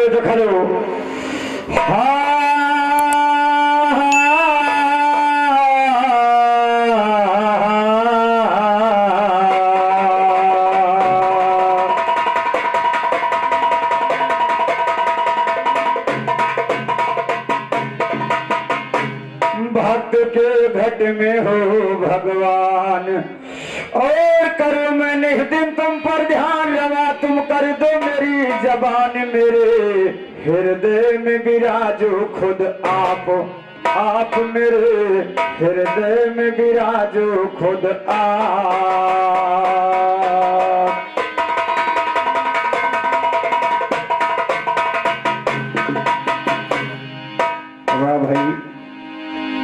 तो खड़ो भक्त के घट में हो भगवान और करो मैं निस्दिन तुम पर ध्यान रवा तुम कर दो मेरी जबान मेरे हृदय में विराजो खुद आप मेरे हृदय में विराजो खुद आप। वाह भाई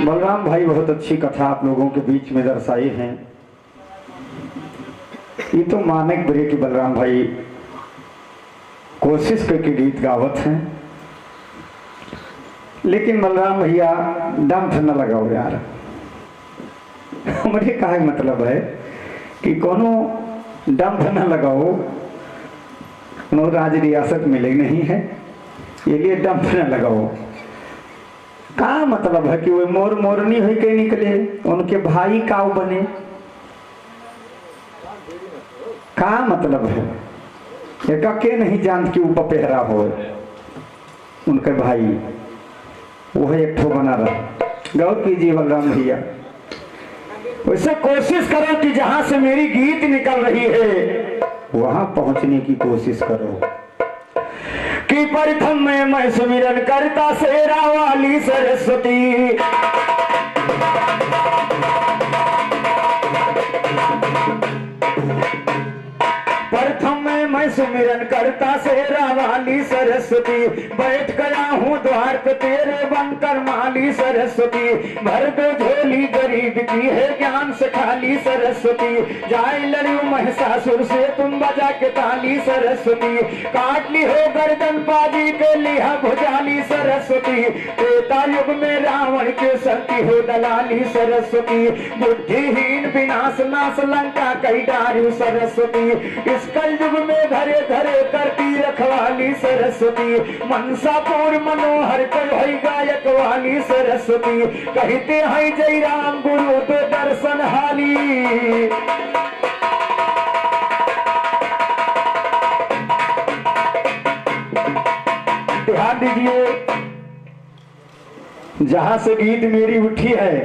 बलराम भाई, बहुत अच्छी कथा आप लोगों के बीच में दर्शाई है। ये तो मानक बरे की बलराम भाई कोशिश करके गीत गावत हैं, लेकिन बलराम भैया डंफ न लगाओ यार। हमारे कहा मतलब है कि कोनो डंफ न लगाओ, कोनो राज रियासत मिले नहीं है, ये लिए डंफ न लगाओ। का मतलब है कि वो मोर मोरनी हो के निकले, उनके भाई काऊ बने, का मतलब है? एक के नहीं जानती वो पपेहरा हो उनके भाई, वो एक ठो बना रहा। गौर कीजिए बलराम भैया, वैसे कोशिश करो कि जहां से मेरी गीत निकल रही है वहां पहुंचने की कोशिश करो। कि प्रथम में मैं सुमिरन करता शेरा वाली सरस्वती, प्रथम में मैं सुमिरन करता शेरा वाली सरस्वती, बैठ गया हूँ द्वार पे तेरे बनकर माली सरस्वती, भर दो झोली गरीब की है ज्ञान से खाली सरस्वती, जाए लड़ू महिषासुर से तुम बजा के ताली सरस्वती, काट ली हो गर्दन पाजी के लिहा भुजाली सरस्वती, त्रेता युग में रावण के शक्ति हो दलाली सरस्वती, बुद्धिहीन विनाश नाश लंका कई डारी सरस्वती, इस कल युग में धरे धरे करती रखवाली सरस्वती, मनसापुर मनोहर कल गायक वाली सरस्वती, कहते हैं जय राम गुरु तो दर्शन हाली। ध्यान दीजिए, जहां से गीत मेरी उठी है,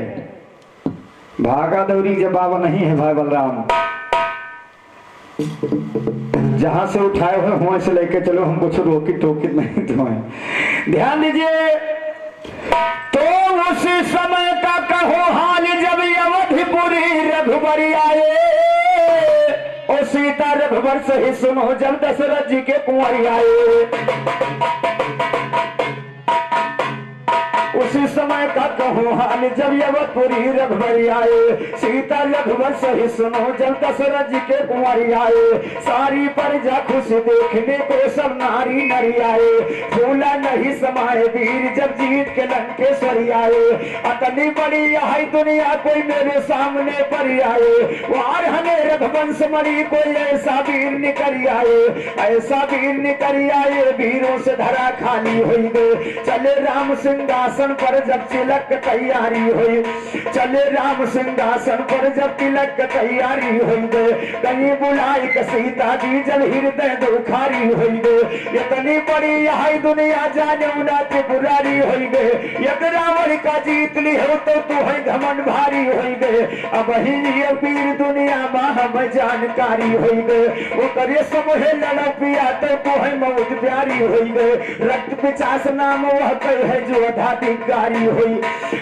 भागा दौरी जवाब नहीं है भाई बलराम, जहां से उठाए हुए वहां से लेके चलो, हम कुछ रोकी टोकी नहीं तुम्हें। ध्यान दीजिए, तो उसी समय का कहो हाल जब अवधिपुरी रघुबरी आए, ओ सीता रघुबर से ही सुनो जब दशरथ जी के कुंवर आए, उसी समय का कहो हाल जब अवधपुरी रघुबरी आए, सीता रघुबर सही सुनो जब दशरथ जी के कुंवर आए, सारी प्रजा खुश देखने को सब नारी नरी आए, फूला नहीं समाये वीर जब जीत के लंकेश्वरी आए, अतनी बड़ी यही दुनिया कोई मेरे सामने पर आए, वार हमें रघुवंश मणि कोई ऐसा वीर निकल आए, ऐसा वीर निकल आए, वीरों से धरा खाली हुई गए, चले राम सिंहासन पर जब तिलक तैयारी हुई, चले राम सिंहासन पर जब तिलक तैयारी हुई गए, कहीं बुलाई के सीता जी जब हृदय दुखारी हुई गए, इतनी बड़ी यही दुनिया जाने उनाते बुरारी हुई गए, यद रावण का जीत ली हो तो तू है घमंड भारी हुई गए, अब ही ये वीर दुनिया में जानकारी हुई गए, वो करे समूहे लड़ा पिया तो तू है मौज प्यारी हुई गए, रक्त पिचास नाम वह कई है जो अधिकारी हुई,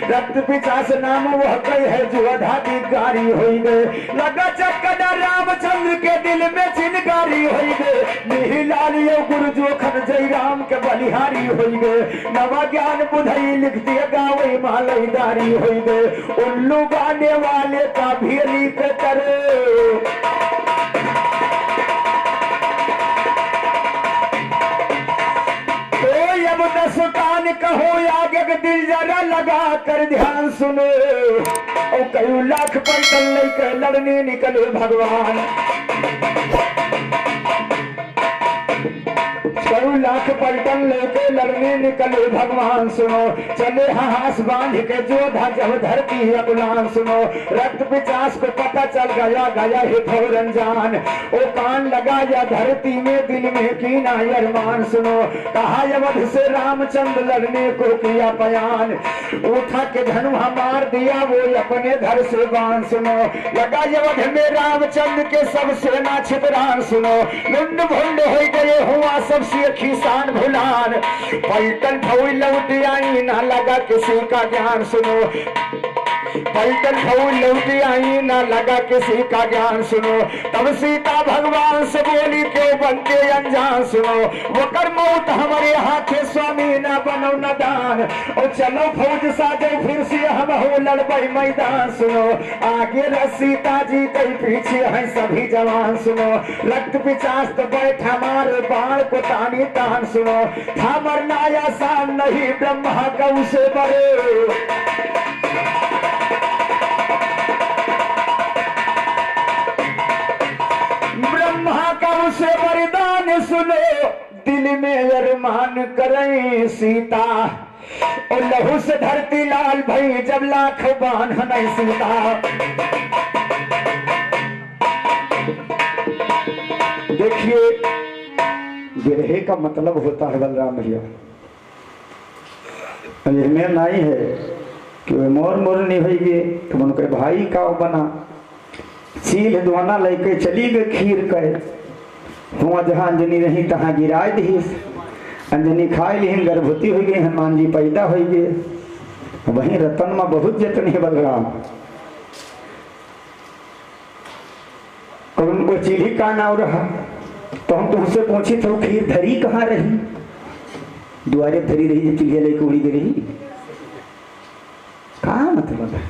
रक्त पिचास नाम वह कई है जो अधिकारी हुई गए, लगा चक्कर रामचंद्र के दिल में चिनकारी हुई गए, निहिलाल यो गुरु जोखन जय राम के बलिहारी हुई गए, नवा ज्ञान बुधई लिख दिया गावे मालईदारी हुई गए, उल्लू गाने वाले का भी लिख करे, दसतान कहो आगे दिल जरा लगा कर ध्यान सुनो, और कई लाख पैटल लेकर लड़ने निकले भगवान, करू लाख पलटन लेके लड़ने निकले भगवान सुनो, चले हास बांध के जोधा जब धरती अगुलान सुनो, रक्त पिचास को पता चल गया गया है फौरन जान, ओ कान लगाया धरती में दिल में की ना अरमान सुनो, कहा अवध से रामचंद्र लड़ने को किया बयान, उठा के धनुहा मार दिया वो अपने घर से बाण सुनो, लगा अवध में रामचंद्र के सब सेना छितरान सुनो, लुंड भुंड हो गए हुआ सबसे खिसान भुलान, पलटन फौज लौट आई ना लगा किसी का ज्ञान सुनो, पलटन फौज लौट आई ना लगा किसी का ज्ञान सुनो, तब सीता भगवान से बोली क्यों बनते अनजान सुनो, वो कर मौत हमारे हाथे स्वामी ना बनो न दान, और चलो फौज साजो फिर से हम हो लड़बई मैदान सुनो, आगे सीता जी कई पीछे है सभी जवान सुनो, रक्त पिचास तो बैठा मार बाण को तानी तान सुनो, था मरना आसान नहीं ब्रह्मा कौ से बड़े, ब्रह्मा से वरदान सुनो, दिल में अरमान करें सीता, और लहू से धरती लाल भई जब लाख बान हनई सीता। देखिए गिरहे का मतलब होता है बलराम भैया, में नहीं है कि मोर मोर नहीं होगी तो मन के भाई का बना, चील द्वाना लेके चली गई खीर कहे, हुआ जहाँ अंजनी रही तहाँ गिराए दी, अंजनी खाए ली गर्भवती हो गई, हनुमान जी पैदा हो गए, वहीं रतन में बहुत जतन है बलराम, और उनको चीली का नाव रहा, तो हम तुमसे पूछे थे खीर धरी कहाँ रही, दुआरे धरी रही जो चिड़िया लेके उड़ी गई, कहाँ मतलब है,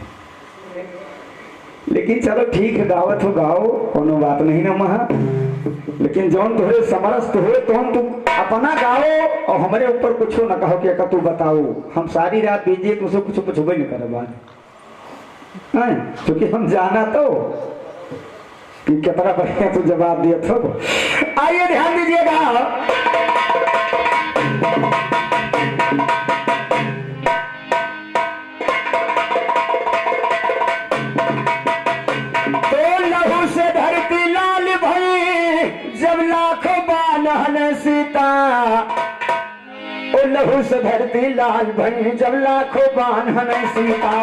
लेकिन चलो ठीक है दावत हो गाओ कोनो बात नहीं ना महा, लेकिन जौन तुहरे समरस्त हो तो हम तुम अपना गाओ और हमारे ऊपर कुछ न कहो कि तू बताओ, हम सारी रात बीजिए तुमसे कुछ पूछबे नहीं करे बात, क्योंकि हम जाना तो कि कितना बढ़िया तू जवाब दिया तो। आइए ध्यान दीजिएगा, सीता ओ लहू से धरती लाल भई जब लाखों बान हने सीता,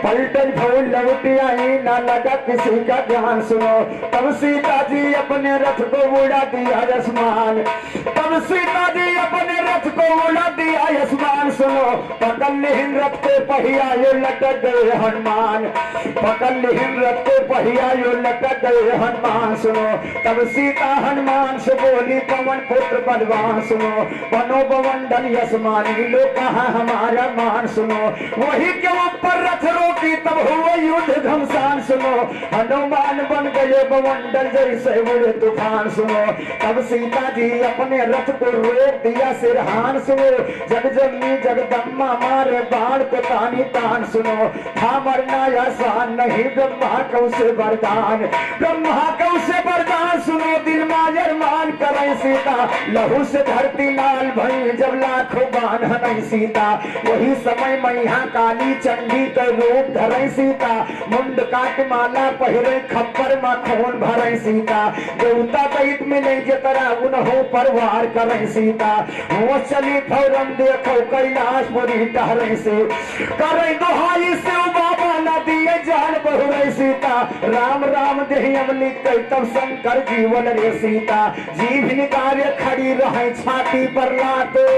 पलटन फौज लौट आई ना लगा किसी का ध्यान सुनो, तब सीता जी अपने रथ को उड़ा दिया आसमान, तब सीता जी अपने रथ को उड़ा दिया आसमान सुनो, पकड़ लिहिन रथ के पहिया यो लटक गए हनुमान, पकड़ लिहिन रथ के पहिया यो लटक गए हनुमान सुनो, तब सीता हनुमान से बोली पवन पुत्र बलवान सुनो, बनो बवंडल यशमानी लो कहा हमारा मान सुनो, वही के ऊपर रथ रोकी तब हुआ युद्ध घमसान सुनो, हनुमान बन गए बवंडल जैसे उड़े तूफान सुनो, तब सीता जी अपने रथ को रोक दिया सिरहान सुनो, जगजननी जगदम्बा मारे बाण को तानी तान सुनो, था मरना आसान नहीं ब्रह्मा कौ से वरदान, ब्रह्मा कौ से वरदान सुनो, दिल माजर मान करे सीता, लहू से धरती लाल भई जब लाखों बाण हनई सीता, वही समय मैया काली चंडी के रूप धरे सीता, मुंड काट माला पहिरे खप्पर में खून भरे सीता, देवता दैत में नहीं जतरा उन्हों परवार करे सीता, वो चली फौरन देखो कैलाशपुरी टहरे से, करे दुहाई से बाबा न दिए जान बहुरे सीता, राम राम देहि अमली कई तब शंकर जीवन रे सीता, जीभ निकारे खड़ी रहे छाती पर लाते,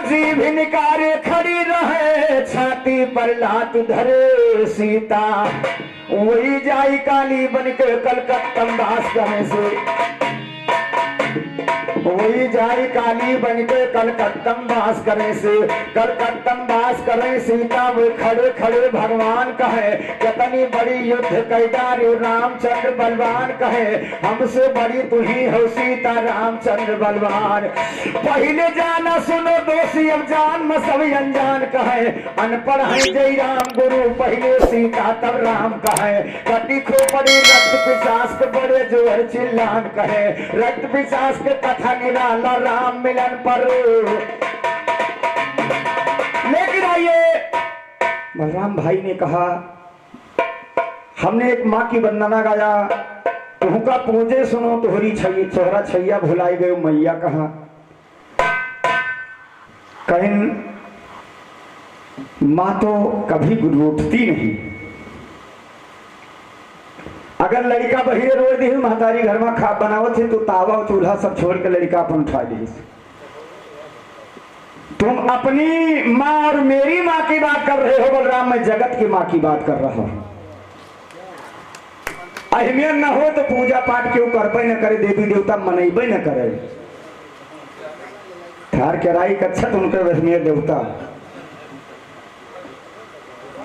जीभ निकारे खड़ी रहे छाती पर लात धरे सीता, वही जाई काली बन के कलकत्ता दास करे से, वही जाई काली बनके कलकत्तम वास करे से, कलकत्तम वास करे सीता वे खड़े खड़े भगवान कहे, कितनी बड़ी युद्ध कैदारी रामचंद्र बलवान कहे, हमसे बड़ी तू ही हो सीता रामचंद्र बलवान। पहले जाना सुनो दोषी अब जान म सब अनजान कहे, अनपढ़ है जय राम गुरु पहले सीता तब राम कहे, कटी खोपड़ी रक्त पिशाच के बड़े जोर चिल्लान कहे, रक्त पिशाच के कथा निराला राम मिलन पर। लेकिन आइए बलराम भाई ने कहा हमने एक माँ की वंदना गाया, तुहका पूजे सुनो तोहरी छई सोहरा छैया भुलाई गयो मैया कहा। कहीं माँ तो कभी रूठती नहीं, अगर लड़का बही रोज दी महतारी घर में खा बनाओ थे तो तावा चूल्हा सब छोड़ के लड़का अपन उठा ली। तुम अपनी माँ और मेरी माँ की बात कर रहे हो बलराम, मैं जगत की माँ की बात कर रहा हूं। अहमियत न हो तो पूजा पाठ क्यों करबे न करे, देवी देवता मनेबे न करे, थार केराई कच्छत उनके अहमियत देवता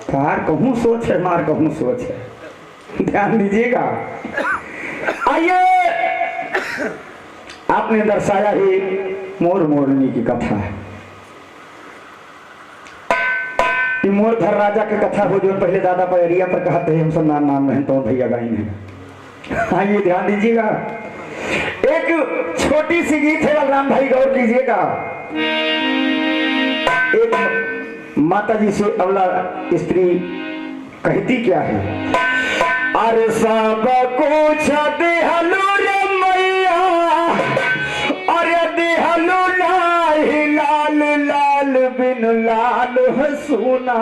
थार कहूं सोच है मार कहूं सोच है, ध्यान दीजिएगा। आइए आपने दर्शाया ही मोर मोरनी की कथा है, मोरधर राजा की कथा हो जो पहले दादा पैरिया पर कहते हैं हम सब नाम नाम नहीं तो भैया गाइन है। आइए ध्यान दीजिएगा, एक छोटी सी गीत है बलराम भाई गौर कीजिएगा। एक माता जी से अवला स्त्री कहती क्या है, अरे सब कुछ देहलू रे मैया, अरे देहलू नाही लाल लाल बिन लाल हसूना।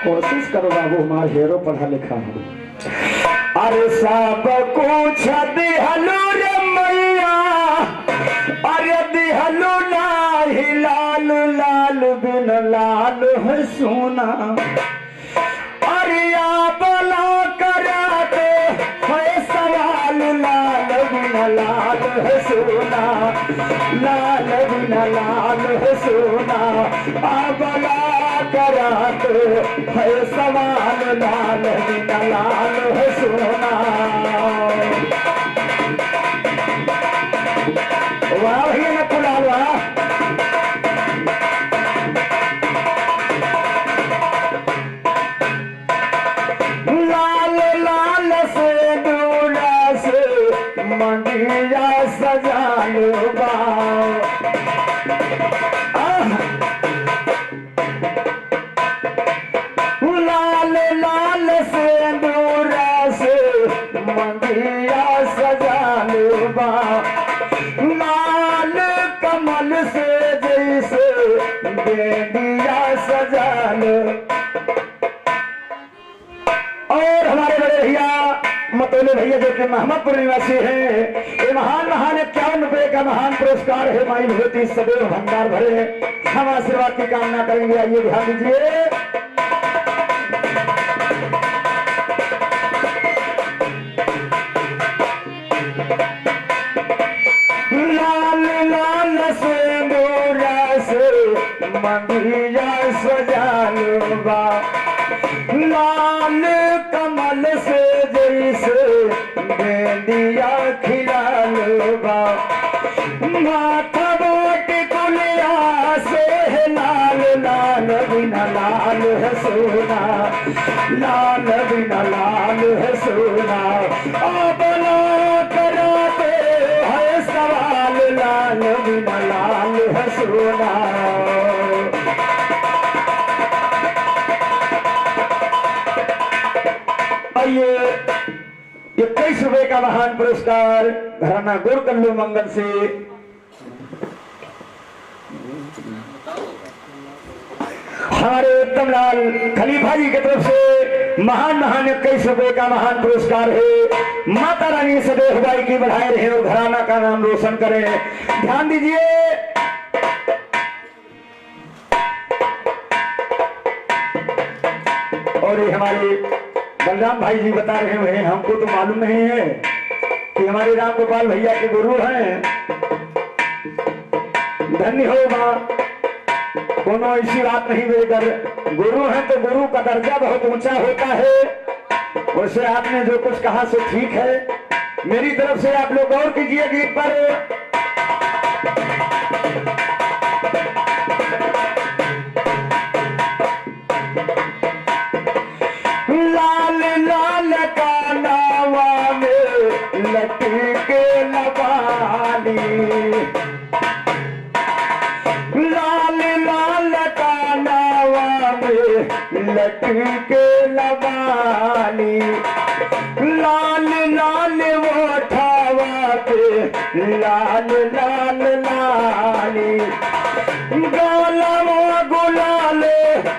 कोशिश करो बाबू हमारा हीरो पढ़ा लिखा हो। अरे सब कुछ देहलू रे मैया, अरे देहलू नाही लाल लाल बिन लाल हसूना। अरे बला कराते है सवाल लाल बिन लाल हसूना, लाल बिन लाल हसूना। बला कराते है सवाल लाल बिन लाल हसूना। वाह भैया न पुलावा मंदिरा सजालो लाल लाल सिंदूरा से मंदिरा सजालो लाल कमल से जैसे बेदिया सजालो। और हमारे बड़े भैया मतोले भैया जो कि मोहम्मदपुर निवासी है, ये महान महान 51 रुपए का महान पुरस्कार है माई भगवती सदैव भंडार भरे, हम आशीर्वाद की कामना करेंगे। आइए ध्यान दीजिए, लाल लाल सिंदूरा से मंदिरा सजालूबा, लाल कमल से जैसे बेदिया खिलालूबा। माथा बोट कुलिया से लाल लाल बिना लाल है सोना, लाल बिना लाल है सोना। बला कराते है सवाल लाल बिना लाल है सोना। आइए 21 रुपए का महान पुरस्कार घराना गुरकल्लू मंगल से हमारे उत्तम लाल खलीफा जी की तरफ से महान महान 21 रुपए का महान पुरस्कार है। माता रानी सदैव भाई की बढ़ाए रहे और घराना का नाम रोशन करें। ध्यान दीजिए, और ये हमारे बलराम भाई जी बता रहे हैं, हमको तो मालूम नहीं है कि हमारे राम गोपाल भैया के गुरु हैं। धन्य हो मां, कोनो ऐसी बात नहीं बेगर गुरु है तो गुरु का दर्जा बहुत ऊंचा होता है। वैसे आपने जो कुछ कहा सो ठीक है। मेरी तरफ से आप लोग गौर कीजिए गीत पर। लाल लाल कानावा में लटके लबानी, लाल लाल कानावा में लटके लबानी, लाल लाल ओठावा पे लाल लाल लाली, गालवा गुलाल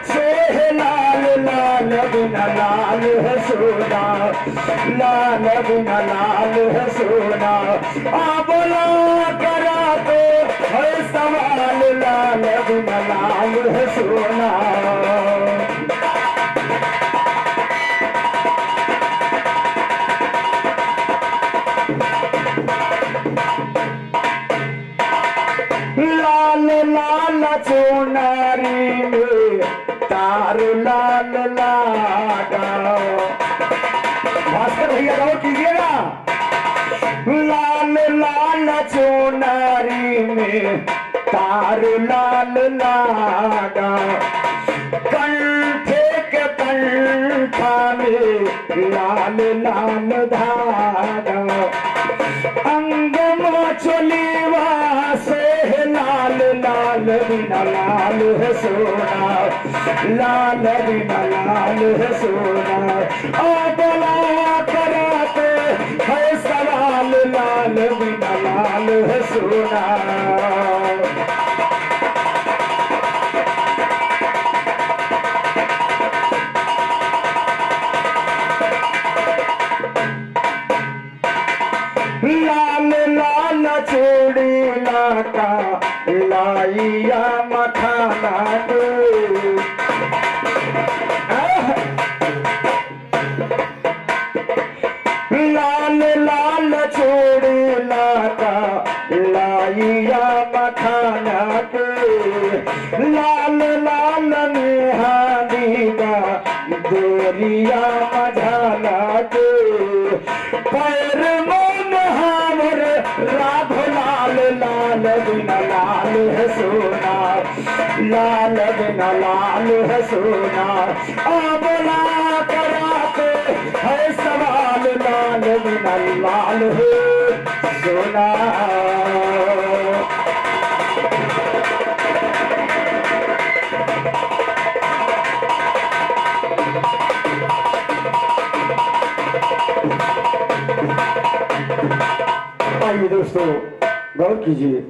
से लाल लाल बिना लाल है सोना, लाल बिना लाल है सोना। बोला करा तो है सवाल, लाल बिना लाल है सोना। लाल लाल चुनारी में तार लाल लागा, भास्कर भैया गौर कीजिएगा। लाल लाल चुनारी में तार लाल लागा, कंठे के कंठा में लाल लाल धागा, अंग चोलीवा से लाल लाल बिना लाल है सोना, लाल बिना लाल है सोना। बोला कराते है सवाल, लाल बिना लाल है सोना। लाल लाल चूड़ी लाका लाइया मखाना दे, लाल लाल चूड़ी लाका लाइया मखाना के, लाल लाल निहानी का देरिया मझाना के, पैर राध लाल लाल बिना लाल है सोना, लाल बिना लाल है सोना। बोला कराते है सवाल, लाल बिना लाल है सोना। आइए दोस्तों गौर कीजिए,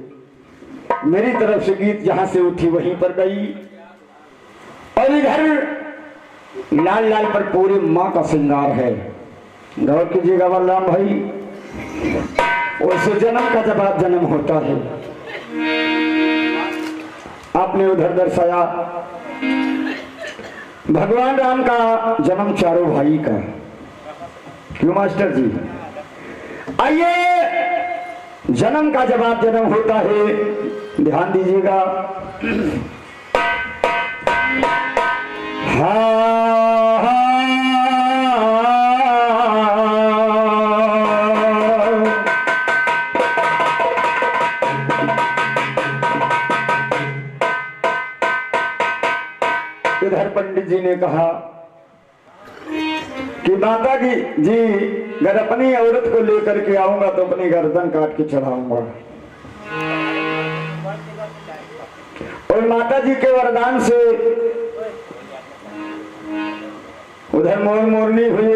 मेरी तरफ से गीत जहां से उठी वहीं पर गई, और इधर लाल लाल पर पूरे माँ का श्रृंगार है। गौर कीजिएगा बलराम भाई, वैसे जन्म का जवाब जन्म होता है। आपने उधर दर्शाया भगवान राम का जन्म चारों भाई का, क्यों मास्टर जी? आइए, जन्म का जवाब जन्म होता है, ध्यान दीजिएगा। इधर पंडित जी ने कहा कि माता जी अगर अपनी औरत को लेकर के आऊंगा तो अपनी गर्दन काट के चढ़ाऊंगा। और माता जी के वरदान से उधर मोर मोरनी हुई।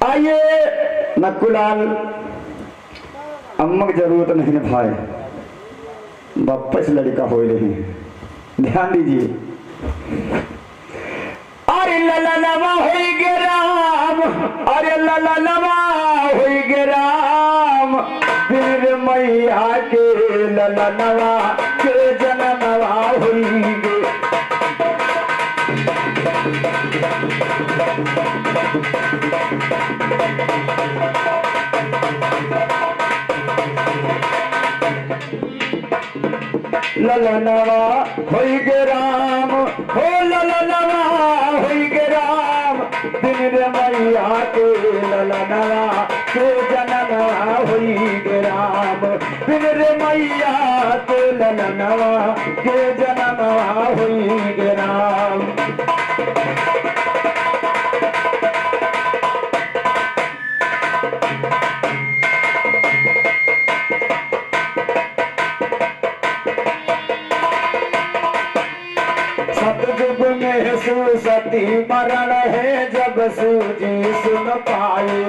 आइए नकुलाल, अम्मा की जरूरत नहीं है भाई, वापस लड़का हो रही है, ध्यान दीजिए। अरे ललनवा होई गे राम, अरे ललनवा होई गे राम, फिर मैया के ललनवा के जननवा होई गे। ललनवा होई गे राम हो ललनवा होई गे राम दिन रे मैया के ललनवा के जननवा होई गे राम दिन रे मैया के ललनवा के जननवा होई गे राम। सतयुग में सुसती मरण है जब सूजी सुन पाए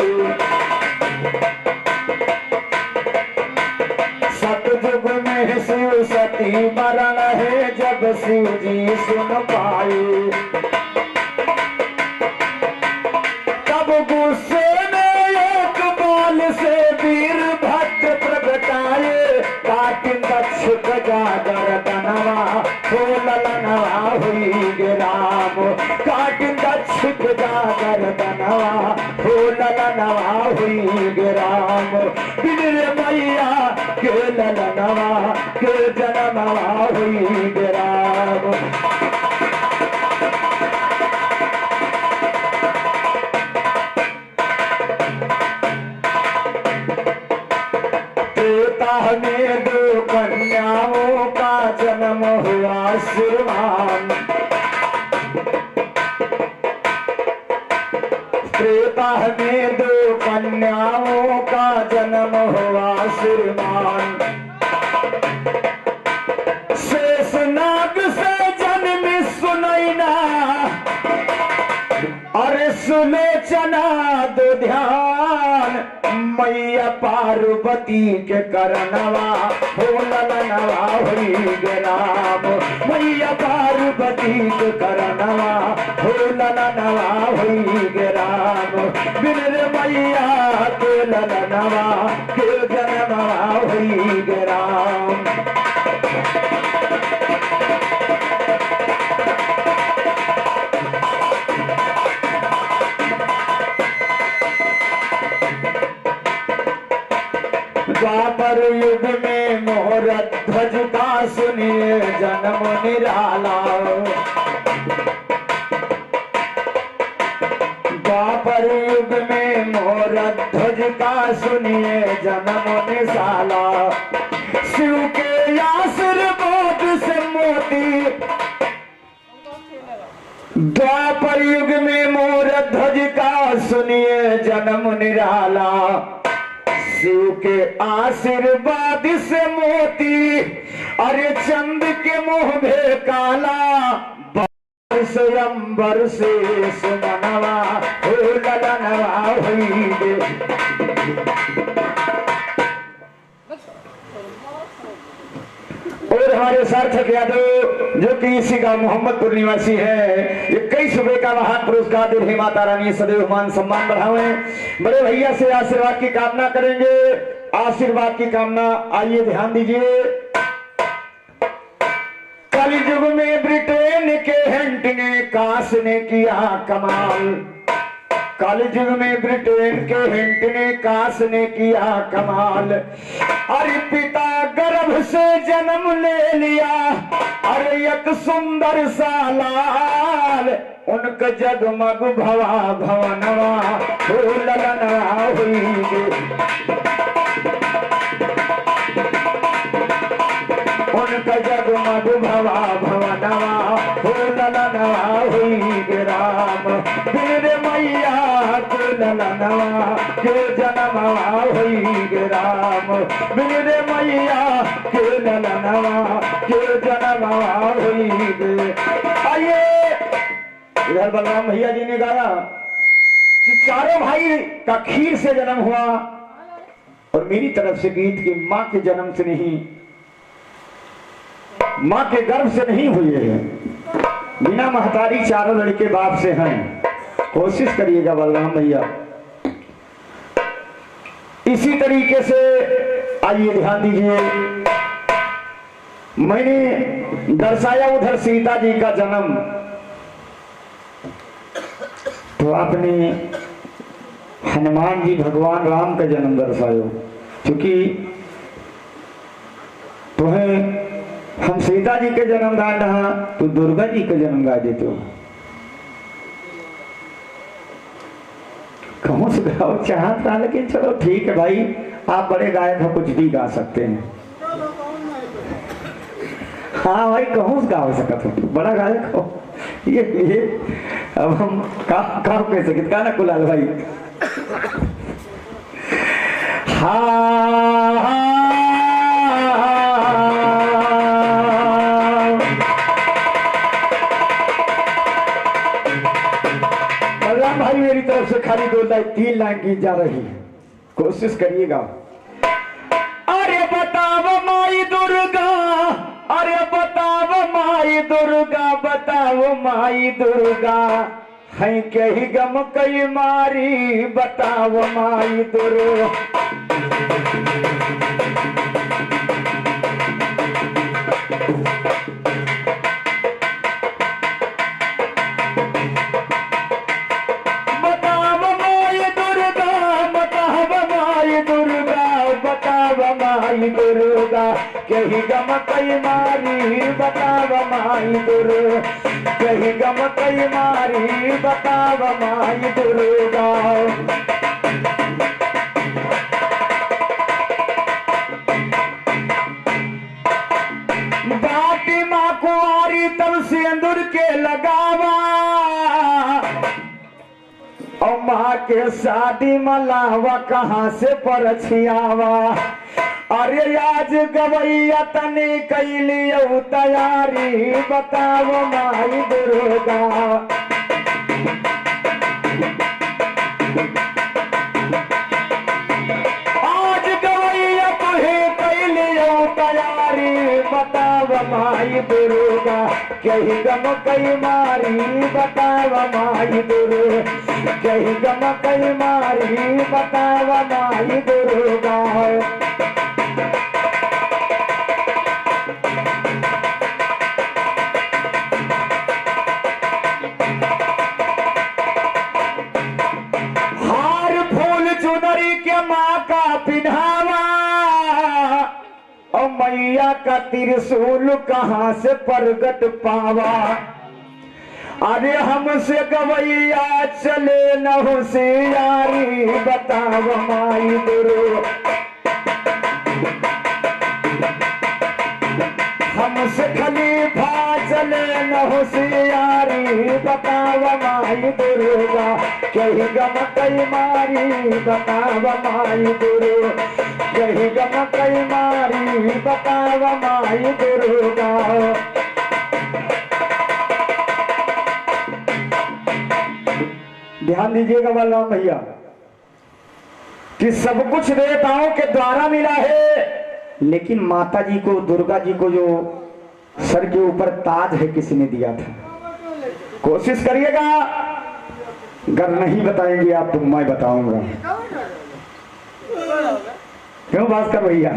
सतयुग में सुसती मरण है जब सूजी सुन पाए तब गुस्से में एक बाल से वीर भक्त प्रगटाए काटिन दक्ष जागर तनवा हो ललनवा हुई गे राम काटिन दक्ष जागर तनवा हो ललनवा हुई गे राम बिन रे मैया के ललनवा के जनमवा हुई गे राम। में दो कन्याओं का जन्म हुआ श्रीमान त्रेता में दो कन्याओं का जन्म हुआ श्रीमान शेषनाग से जन्म सुनैना अरे सुलोचना दो ध्यान मैया पार्वती के करनवा हो ललनवा हुई गे राम मैया पार्वती के करनवा हो ललनवा हुई गे राम बिन रे मैया के ललनवा के जनमवा हुई गे राम। द्वापर युग में मोर ध्वज का सुनिए जन्म निराला द्वापर युग में मोर ध्वज का सुनिए जन्म निराला शिव के आशीर्वाद से मोती द्वापर युग में मोर ध्वज का सुनिए जन्म निराला शिव के आशीर्वाद से मोती अरे चंद के मुंह भे काला अंबर से सुमनवा हो ललनवा हुई गे। और हमारे सार्थक यादव जो कि इसी का मोहम्मदपुर निवासी है 21 रुपए का महान पुरस्कार दे रही माता रानी सदैव मान सम्मान बढ़ावे। बड़े भैया से आशीर्वाद की कामना करेंगे आशीर्वाद की कामना आइए ध्यान दीजिए। कलयुग में ब्रिटेन के हेंट ने काश ने किया कमाल कलयुग में ब्रिटेन के हेंट ने काश ने किया कमाल अरे पिता गर्भ से जन्म ले लिया अरे एक सुंदर सा लाल उनका जगमग भवा भवनवा हो ललनवा हुई उनका जगमग भवा भवनवा हो ललनवा हुई गे राम बिन मैया के ललनवा के जनमवा हुई गे राम बिन मैया के ललनवा के जनमवा हुई गे। आइए इधर बलराम भैया जी ने गाया कि चारों भाई का खीर से जन्म हुआ और मेरी तरफ से गीत की मां के जन्म से नहीं मां के गर्भ से नहीं हुए हैं बिना महतारी चारों लड़के बाप से हैं। कोशिश करिएगा बलराम भैया। इसी तरीके से आइए ध्यान दीजिए मैंने दर्शाया उधर सीता जी का जन्म तो आपने हनुमान जी भगवान राम का जन्म दर्शायो क्योंकि तुम्हें हम सीता जी के जन्म गा रहा तो दुर्गा जी के जन्म गा देते हो। कहूँ से गाओ चाहत रहा, लेकिन चलो ठीक है भाई, आप बड़े गायक हो, कुछ भी गा सकते हैं। हाँ भाई, कहूँ से गाओ सकते हो, बड़ा गायक हो। ये अब हम काम कह सकते गाना कुलाल भाई। हाँ भाई, मेरी तरफ से खाली 2 लाइन 3 लाइन की जा रही है, कोशिश करिएगा। अरे बताओ माई दुर्गा, अरे बताओ माई दुर्गा, बताओ माई दुर्गा, है कही गम कई मारी, बताओ माई दुर्गा। दुर्गा कही गम कई मारी, बताव माई दुर्गा, कही गम कई मारी, बताव माई दुर्गा। बाटी माँ कुआरी तब सिंदूर के लगावा, और माँ के शादी मलावा कहाँ से परछियावा। अरे आज गवैया तने कैलियो तैयारी, बताओ माई दुर्गा। आज गवैया तुहे कैलियो तैयारी, बताओ माई दुर्गा, कही गम कई मारी, बताओ माई दुर्गा, कही गम कई मारी, बताओ माई दुर्गा। मैया का त्रिशूल कहाँ से प्रगट पावा। अरे हमसे गवैया चले न होशियारी, बताव माई दुर्गा। हमसे खलीफा चले न होशियारी, बताव माई दुर्गा, कही गम कई मारी, बताव माई दुर्गा, कही गम कई मारी, बताव माई दुर्गा। ध्यान दीजिएगा बलराम भैया कि सब कुछ देवताओं के द्वारा मिला है, लेकिन माता जी को, दुर्गा जी को जो सर के ऊपर ताज है किसी ने दिया था। कोशिश करिएगा, अगर नहीं बताएंगे आप तो मैं बताऊंगा। क्यों भास्कर भैया,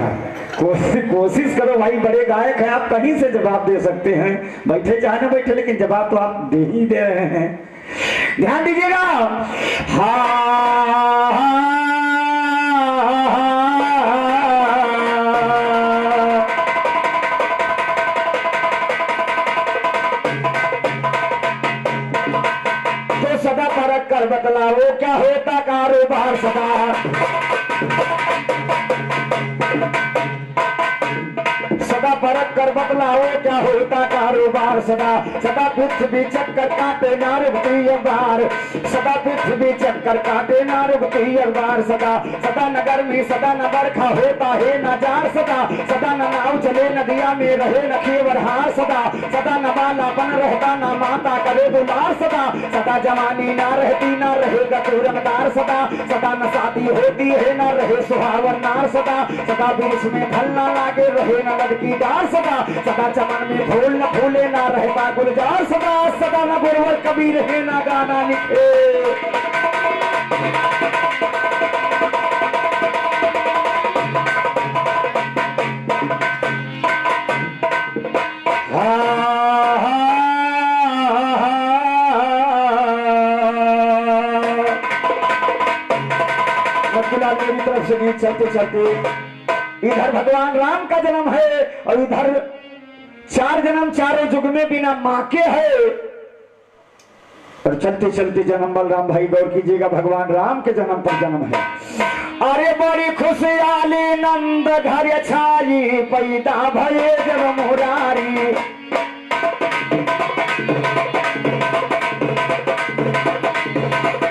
कोशिश करो भाई, बड़े गायक हैं आप, कहीं से जवाब दे सकते हैं, बैठे चाहे ना बैठे, लेकिन जवाब तो आप दे ही दे रहे हैं। ध्यान दीजिएगा। तो सदा परख कर बतलाओ, क्या होता कारोबार सदा। सदा परख कर बतलाओ, क्या होता कारोबार सदा। सदा पृथ्वी चक्कर काटे ना रुकती बार, सदा पृथ्वी चक्कर काटे ना रुकती बार। सदा सदा नगर में सदा न बरखा होता है न जार, सदा सदा न नाव चले नदिया में रहे न केवर हार। सदा सदा न बाला बन रहता न माता करे बुलार। सदा सदा जवानी ना रहती ना रहेगा तुरंतार। सदा सदा न शादी होती है न रहे सुहावन नार। सदा सदा बीच में फल ना लागे रहे न लड़की डार। सदा सदा चमन में फूल न फूले ना रहता गुलजार। सदा सदा न गुरवर कभी रहे ना गाना लिखे। मेरी तरफ से गीत चलते चलते इधर भगवान राम का जन्म है और इधर 4 जन्म चारों युग में बिना मां के है। और चलते चलते जन्म बलराम भाई गौर कीजिएगा भगवान राम के जन्म पर जन्म है। अरे बड़ी खुशहाली नंद घर छाई पैदा भये जब मुरारी।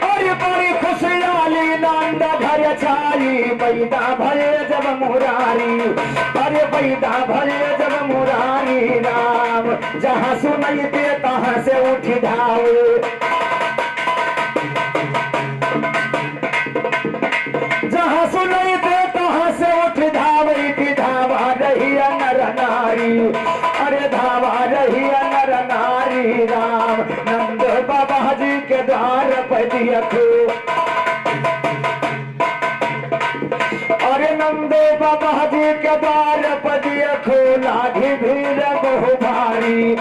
अरे बड़ी खुशहाली नंद घर छाई पैदा भये जब मुरारी। अरे पैदा भये जब मुरारी राम जहाँ सुनाई दे तहाँ से उठी धावे। जहाँ सुनाई दे तहाँ से उठ धावई थी धावा रही नर नारी। अरे धावा रही नर नारी राम नंद बाबा जी के द्वार पर दियखो। अरे नंद बाबा जी के द्वार पर दियखो लाठी भीड़ बहु भारी।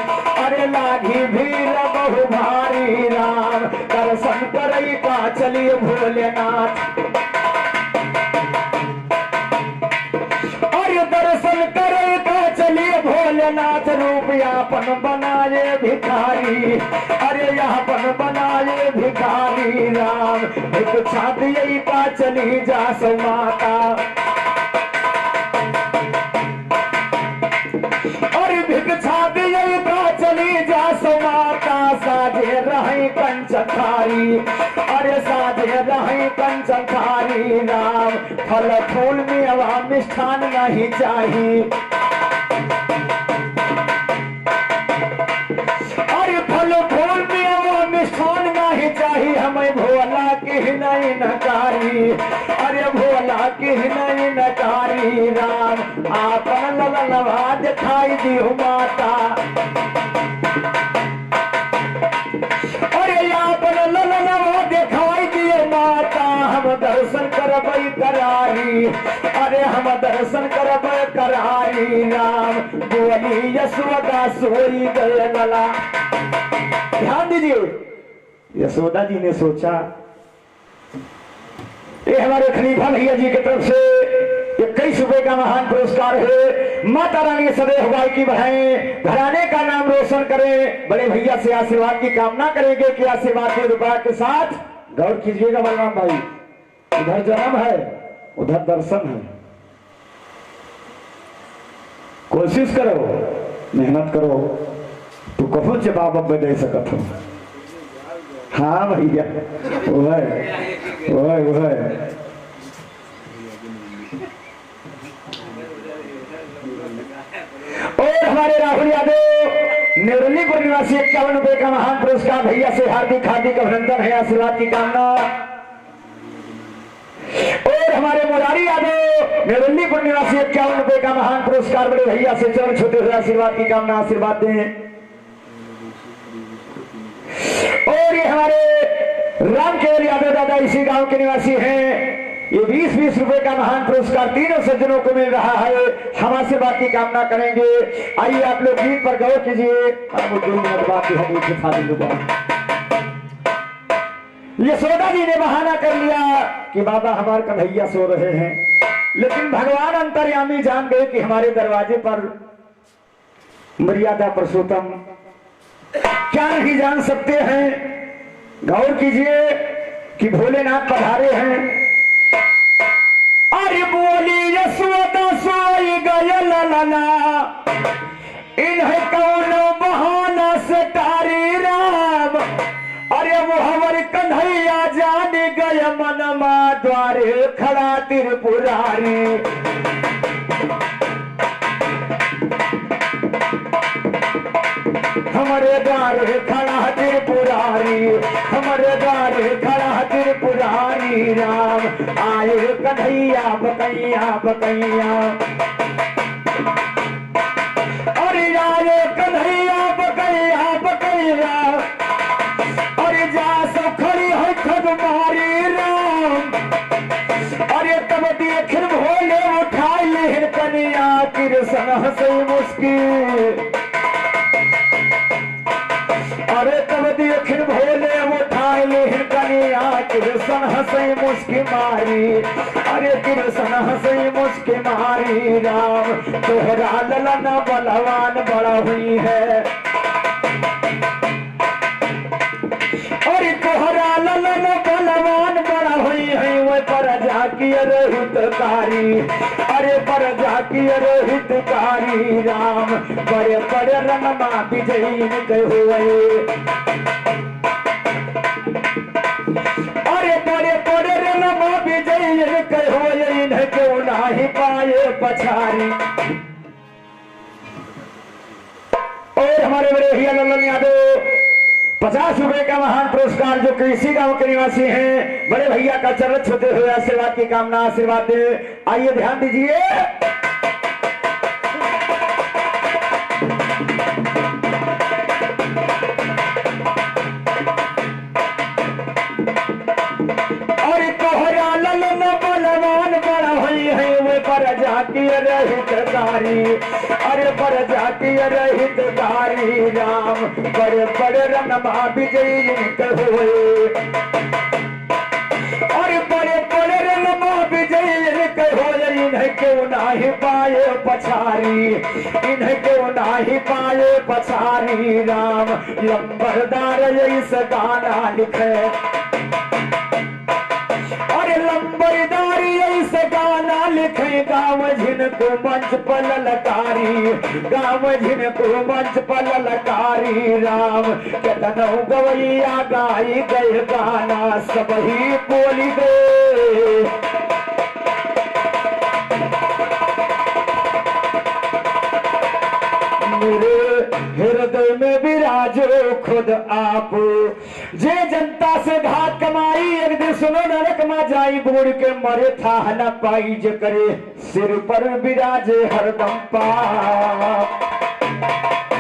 अरे लाठी भीड़ बहु भारी राम दर्शन करई का चलिए भोलेनाथ। दर्शन करे तो चलिए भोलेनाथ रूप यापन बनाए भिखारी। अरे यापन बनाए भिखारी राम भिक्षा दिए का चली जा सो माता। अरे भिक्षा दिए का चली जा सो माता साझे रहे कंचखारी। अरे साझे रहे कंचखारी राम फल फूल में हवा मिष्ठान नहीं चाहिए। अरे फल फूल में हवा मिष्ठान नहीं चाहिए हमें भोला की नहीं नकारी। अरे भोला की नहीं नकारी राम आपन ललनवा दिखाई दियो माता। अरे आपन ललनवा दिखाई दियो माता हम दर्शन करबई करारी। अरे हम दर्शन करबई करारी राम बोली यशोदा सोई गए लला। ध्यान दीजिए यशोदा जी ने सोचा ये हमारे खलीफा भैया जी की तरफ से 21 रुपए का महान पुरस्कार है। माता रानी सदैव गायकी बढ़ाएं घराने का नाम रोशन करें। बड़े भैया से आशीर्वाद की कामना करेंगे कि आशीर्वाद के रुपया के साथ गौर कीजिएगा बलराम भाई उधर जन्म है उधर दर्शन है। कोशिश करो मेहनत करो तू कहो जवाब अब दे सकत हो। हाँ भैया वो है और हमारे राहुल यादव नेवरलीपुर निवासी 51 रुपए का महान पुरस्कार भैया से हार्दिक हार्दिक अभिनंदन है आशीर्वाद की कामना। और हमारे मुरारी यादव नेवरलीपुर निवासी 51 रुपए का महान पुरस्कार बड़े भैया से चरण छूते हुए आशीर्वाद की कामना आशीर्वाद दें। और ये हमारे राम केवल यादव दादा इसी गांव के निवासी हैं। ये 20-20 रुपए का महान पुरस्कार तीनों सज्जनों को मिल रहा है। हम आशीर्वाद की कामना करेंगे। आइए आप लोग गीत पर गौर कीजिए। यशोदा जी ने बहाना कर लिया कि बाबा हमारे कन्हैया सो रहे हैं। लेकिन भगवान अंतर्यामी जान गए कि हमारे दरवाजे पर मर्यादा पुरुषोत्तम क्या नहीं जान सकते हैं। गौर कीजिए कि भोलेनाथ पधारे हैं। अरे बोली यशोदा सोई गए ललना इन्हें कौन बहाना से तारी राम। अरे वो हमारे कन्हैया जान गए मनमा द्वारे खड़ा त्रिपुरारी। हमारे द्वारे खड़ा त्रिपुरारी हमारे द्वारे खड़ा त्रिपुरारी राम आए कन्हैया बकैया बकैया। अरे आए कन्हैया बकैया बकैया। अरे जा सब खड़ी है खग मारी राम। अरे तब देख भोले उठाई लेहन कन्या कृष्ण हंसे मुस्की। अरे तब देख भोले उठाए लेहन कन्या कृष्ण कृष्ण हंसई मुस्की मारी, अरे कृष्ण हंसई मुस्की मारी राम तोहरा ललन बलवान बड़ा हुई है, अरे तोहरा ललन बलवान बड़ा हुई है वो पर जाकी हितकारी, अरे पर जाकी हितकारी राम बड़े बड़े रणमा विजयी हुए, अरे बड़े बड़े रणमा विजयी हुए इन्हें क्यों नहीं पाए पछारी। और हमारे बड़े भैया ललन यादव 50 रुपए का महान पुरस्कार जो कृषि गांव के निवासी हैं, बड़े भैया का चरण छूते हुए आशीर्वाद की कामना आशीर्वाद दे। आइए ध्यान दीजिए, और तोहरा ललन बलवान बड़ा हुई है वे पर जाकी हितकारी, अरे पर जाकी हितकारी राम बड़े बड़े रणमा विजयी हुए, अरे बड़े बड़े रणमा विजयी हुए इन्हें क्यों नहीं पाए पछारी, इन्हें क्यों नहीं पाए पछारी राम लंबरदार इस गाना लिखे, अरे लंबरदारी ऐसे गाना लिखे गाँव झिनको मंच पर ललकारी, गाँव झिनको मंच पर ललकारी राम केतनो गवैया गाई गए गाना सब ही बोली गए, मेरे हृदय में विराजो खुद आप, जे जनता से घात कमाई एक दिन सुनो नरक में जाई बूढ़ के मरे था न पाई जे करे सिर पर विराजे हरदम पाप।